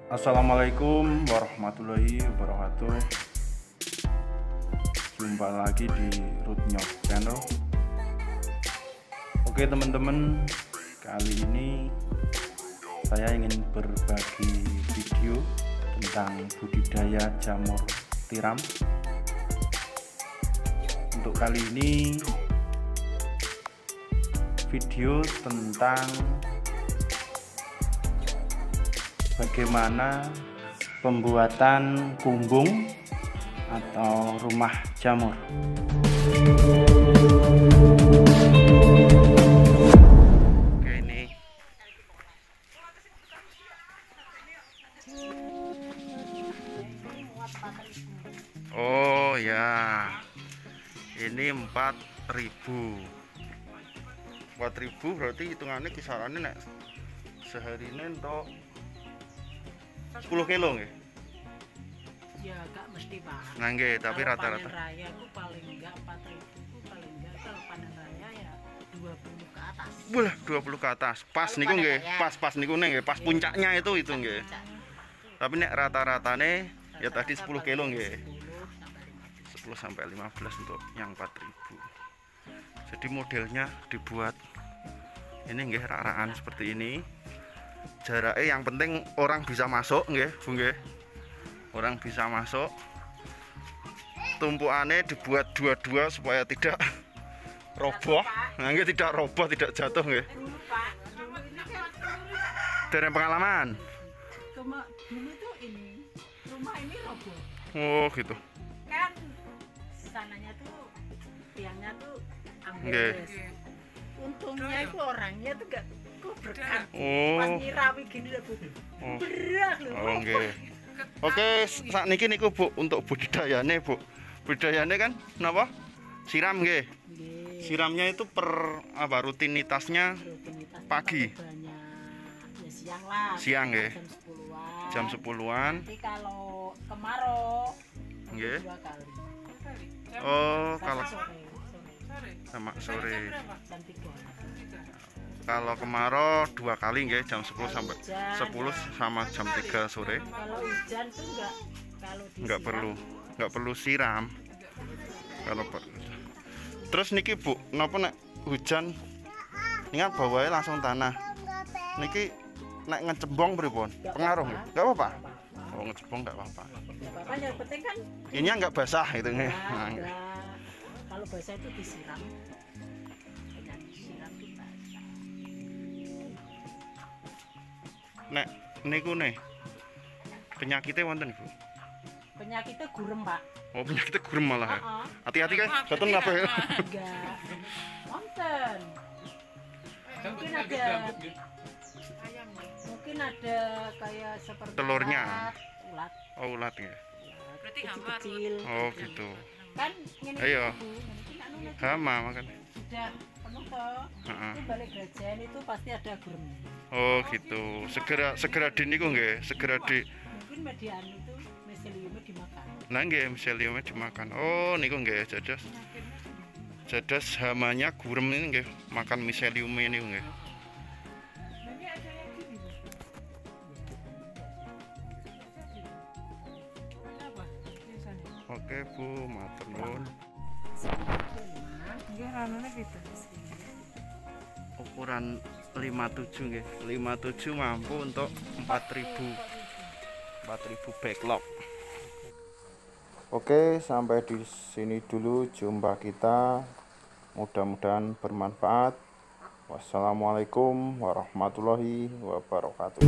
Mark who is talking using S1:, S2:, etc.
S1: Assalamualaikum warahmatullahi wabarakatuh. Jumpa lagi di Rootnyok Channel. Oke teman-teman, kali ini saya ingin berbagi video tentang budidaya jamur tiram. Untuk kali ini video tentang bagaimana pembuatan kumbung atau rumah jamur. Oke, ini oh ya, ini 4.000 berarti hitungannya kisarannya nek sehari ini untuk 10 kilo nggih.
S2: Ya gak mesti Pak.
S1: Nah nggih, tapi
S2: Kalau
S1: rata-rata
S2: panen raya aku paling enggak 4.000 itu paling enggak, kalau panen raya ya 20 ke atas.
S1: Wah, 20 ke atas. Pas
S2: Kalau
S1: niku
S2: panen
S1: nggih,
S2: raya.
S1: pas niku nggih, pas puncaknya itu nggih. Tapi nek rata-ratane ya tadi 10 kilo nggih. 10 sampai 15 untuk yang 4.000. Jadi modelnya dibuat ini nggih, rak-rakan seperti ini. Jaraknya yang penting orang bisa masuk nggih, Bu nggih. Orang bisa masuk. Tumpukannya dibuat dua-dua supaya tidak roboh. Nah, nggih, tidak roboh, tidak jatuh nggih.
S2: Dulu Pak, dulu ini kan
S1: Dari pengalaman.
S2: dulu tuh ini rumah ini roboh.
S1: Oh, gitu.
S2: Kan sananya tuh tiangnya tuh
S1: Nggih.
S2: ambles. Untungnya itu orangnya tuh gak berkah. Pas
S1: Oh.
S2: nyirami gini loh Bu.
S1: Oh.
S2: Berat loh.
S1: Oh, nggih. Oke, saat niki niku Bu, untuk budidayane Bu. Budidayane kan napa? Siram nggih.
S2: Nggih.
S1: Siramnya itu per apa rutinitasnya
S2: Rutinitas
S1: pagi.
S2: banyak. Ya siang lah.
S1: Siang, nggih.
S2: Jam 10-an.
S1: Jam 10-an.
S2: Nanti kalau kemarau
S1: Nggih.
S2: 2 kali.
S1: Oh,
S2: Sama
S1: kalau
S2: sore.
S1: sama sore.
S2: Jam 3.
S1: Kalau kemarau 2 kali nggih, jam 10 sampai 10 sama jam 3 sore.
S2: Kalau hujan tuh enggak, kalau
S1: Nggak perlu siram. Kalau terus niki Bu, napa nek hujan ingat bawahnya langsung tanah. Niki nek ngecembong pripun? Pengaruh nggih? Enggak apa-apa. Oh, ngecembong enggak apa-apa.
S2: apa yang penting kan
S1: Ini enggak basah itu nggih.
S2: ya,
S1: Nah,
S2: ada. Kalau basah itu disiram. Banyak disiram tuh basah.
S1: nek niku nih penyakitnya wonten Bu.
S2: Penyakitnya gurem Pak.
S1: Oh, penyakitnya gurem malah. Ya?
S2: Heeh.
S1: Hati-hati kan, boten apa ya.
S2: Enggak. Wonten. Mungkin ada kayak seperti
S1: Telurnya.
S2: ulat
S1: Oh, ulat ya.
S2: berarti kecil.
S1: Oh, gitu.
S2: Kan ngene
S1: Ayo.
S2: iki, Bu. Mungkin anu nek
S1: Hama makan.
S2: sudah penuh toh.
S1: Heeh.
S2: Itu balik gajian itu pasti ada gurem.
S1: Oh, gitu. Segera di niku nggih, segera di
S2: Mungkin median itu miseliumnya dimakan.
S1: nah nggih miseliumnya dimakan. Oh, niku nggih jadas. Jadas hamanya gurem ini nggih, makan miselium ini nggih.
S2: Nanti ada yang gini, Bu. Kenapa? Biasanya.
S1: Oke, Bu, matur nuwun.
S2: Nggih ranane gitu.
S1: Ukuran 57 nggih. 57 mampu untuk 4.000 backlog. Oke, sampai di sini dulu jumpa kita. Mudah-mudahan bermanfaat. Wassalamualaikum warahmatullahi wabarakatuh.